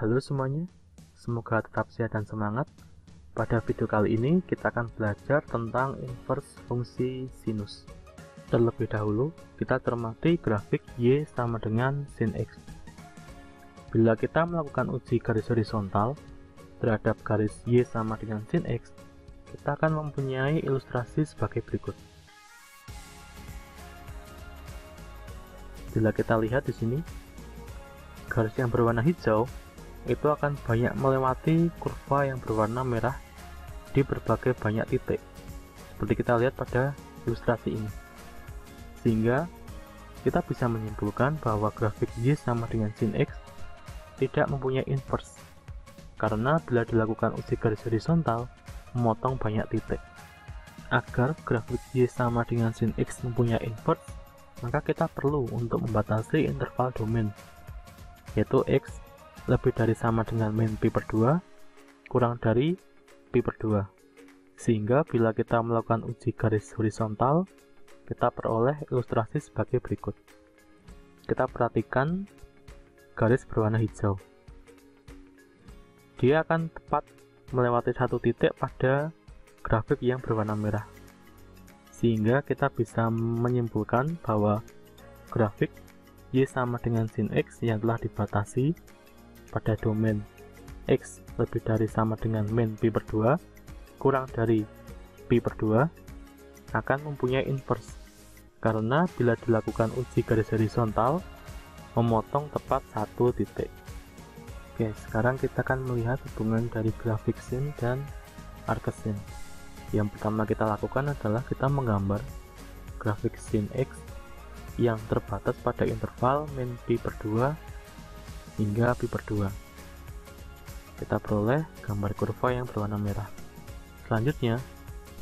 Halo semuanya, semoga tetap sehat dan semangat. Pada video kali ini kita akan belajar tentang inverse fungsi sinus. Terlebih dahulu, kita cermati grafik Y sama dengan sin X. Bila kita melakukan uji garis horizontal terhadap garis Y sama dengan sin X, kita akan mempunyai ilustrasi sebagai berikut. Bila kita lihat di sini, garis yang berwarna hijau itu akan banyak melewati kurva yang berwarna merah di berbagai banyak titik, seperti kita lihat pada ilustrasi ini. Sehingga kita bisa menyimpulkan bahwa grafik Y sama dengan sin X tidak mempunyai inverse, karena bila dilakukan uji garis horizontal memotong banyak titik. Agar grafik Y sama dengan sin X mempunyai inverse, maka kita perlu untuk membatasi interval domain, yaitu X lebih dari sama dengan min pi per 2 kurang dari pi per 2. Sehingga bila kita melakukan uji garis horizontal, kita peroleh ilustrasi sebagai berikut. Kita perhatikan garis berwarna hijau. Dia akan tepat melewati satu titik pada grafik yang berwarna merah. Sehingga kita bisa menyimpulkan bahwa grafik Y sama dengan sin X yang telah dibatasi pada domain X lebih dari sama dengan min pi per 2 kurang dari pi per 2 akan mempunyai inverse, karena bila dilakukan uji garis horizontal memotong tepat satu titik. Oke, sekarang kita akan melihat hubungan dari grafik sin dan arc sin. Yang pertama kita lakukan adalah kita menggambar grafik sin X yang terbatas pada interval min pi per 2 hingga pi per 2. Kita peroleh gambar kurva yang berwarna merah. Selanjutnya,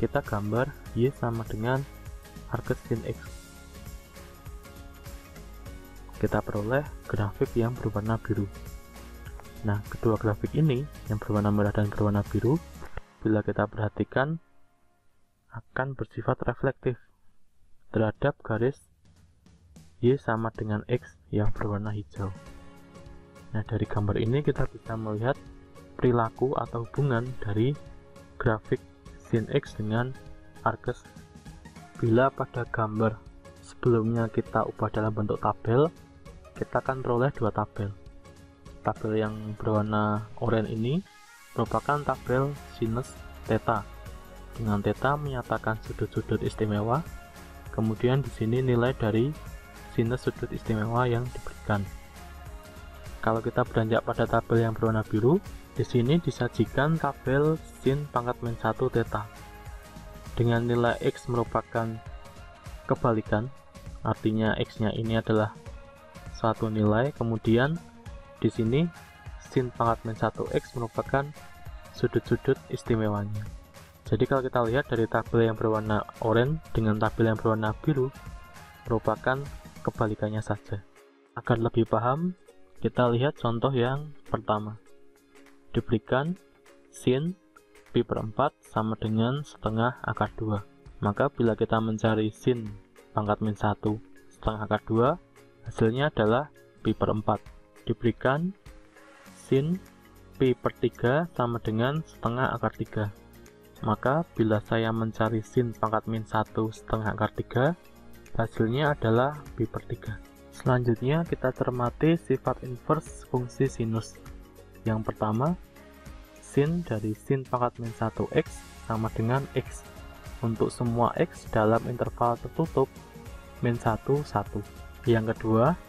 kita gambar Y sama dengan arc sin X. Kita peroleh grafik yang berwarna biru. Nah, kedua grafik ini, yang berwarna merah dan berwarna biru, bila kita perhatikan, akan bersifat reflektif terhadap garis Y sama dengan X yang berwarna hijau. Nah, dari gambar ini kita bisa melihat perilaku atau hubungan dari grafik sin X dengan arc. Bila pada gambar sebelumnya kita ubah dalam bentuk tabel, kita akan peroleh dua tabel. Tabel yang berwarna oranye ini merupakan tabel sinus theta, dengan theta menyatakan sudut-sudut istimewa. Kemudian di sini nilai dari sinus sudut istimewa yang diberikan. Kalau kita beranjak pada tabel yang berwarna biru, di sini disajikan tabel sin pangkat min 1 theta dengan nilai X merupakan kebalikan, artinya X-nya ini adalah suatu nilai, kemudian di sini sin pangkat min 1X merupakan sudut-sudut istimewanya. Jadi kalau kita lihat dari tabel yang berwarna oranye dengan tabel yang berwarna biru merupakan kebalikannya saja. Agar lebih paham, kita lihat contoh yang pertama. Diberikan sin pi per 4 sama dengan setengah akar 2. Maka bila kita mencari sin pangkat min 1 setengah akar 2, hasilnya adalah pi per 4. Diberikan sin pi per 3 sama dengan setengah akar 3. Maka bila saya mencari sin pangkat min 1 setengah akar 3, hasilnya adalah pi per 3. Selanjutnya kita cermati sifat inverse fungsi sinus. Yang pertama, sin dari sin pangkat min 1x sama dengan x untuk semua x dalam interval tertutup min 1, 1. Yang kedua,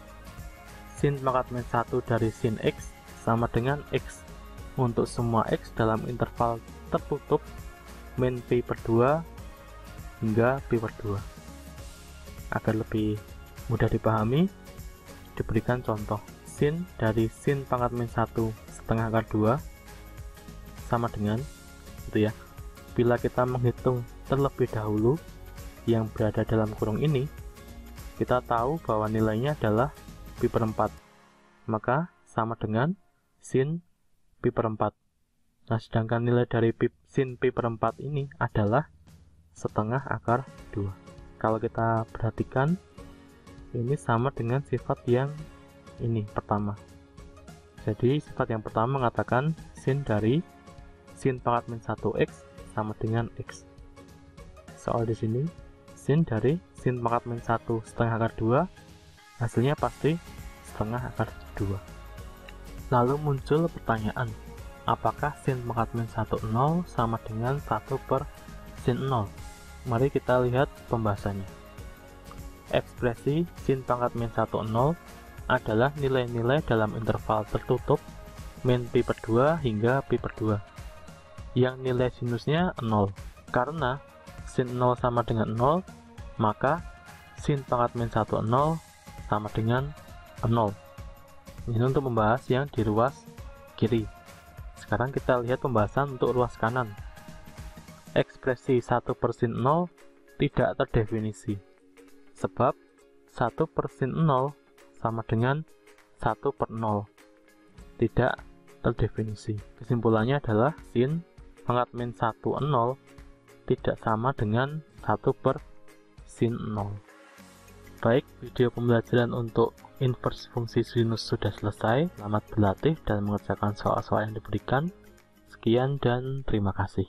sin pangkat min 1 dari sin x sama dengan x untuk semua x dalam interval tertutup min pi per 2 hingga pi per 2. Agar lebih mudah dipahami, diberikan contoh sin dari sin pangkat min 1 setengah akar 2 sama dengan itu ya. Bila kita menghitung terlebih dahulu yang berada dalam kurung ini, kita tahu bahwa nilainya adalah pi per 4, maka sama dengan sin pi per 4. Nah, sedangkan nilai dari sin pi per 4 ini adalah setengah akar 2. Kalau kita perhatikan, ini sama dengan sifat yang ini pertama. Jadi sifat yang pertama mengatakan sin dari sin pangkat min 1x sama dengan x. Soal di sini sin dari sin pangkat min 1 setengah akar 2 hasilnya pasti setengah akar 2. Lalu muncul pertanyaan, apakah sin pangkat min 1 0 sama dengan 1 per sin 0? Mari kita lihat pembahasannya. Ekspresi sin pangkat min 1 0 adalah nilai-nilai dalam interval tertutup min pi per 2 hingga pi per 2 yang nilai sinusnya 0. Karena sin 0 sama dengan 0, maka sin pangkat min 1 0 sama dengan 0. Ini untuk membahas yang di ruas kiri. Sekarang kita lihat pembahasan untuk ruas kanan. Ekspresi 1 per sin 0 tidak terdefinisi, sebab 1 per sin 0 sama dengan 1 per 0, tidak terdefinisi. Kesimpulannya adalah sin pangkat min 1 0 tidak sama dengan 1 per sin 0. Baik, video pembelajaran untuk inverse fungsi sinus sudah selesai. Selamat berlatih dan mengerjakan soal-soal yang diberikan. Sekian dan terima kasih.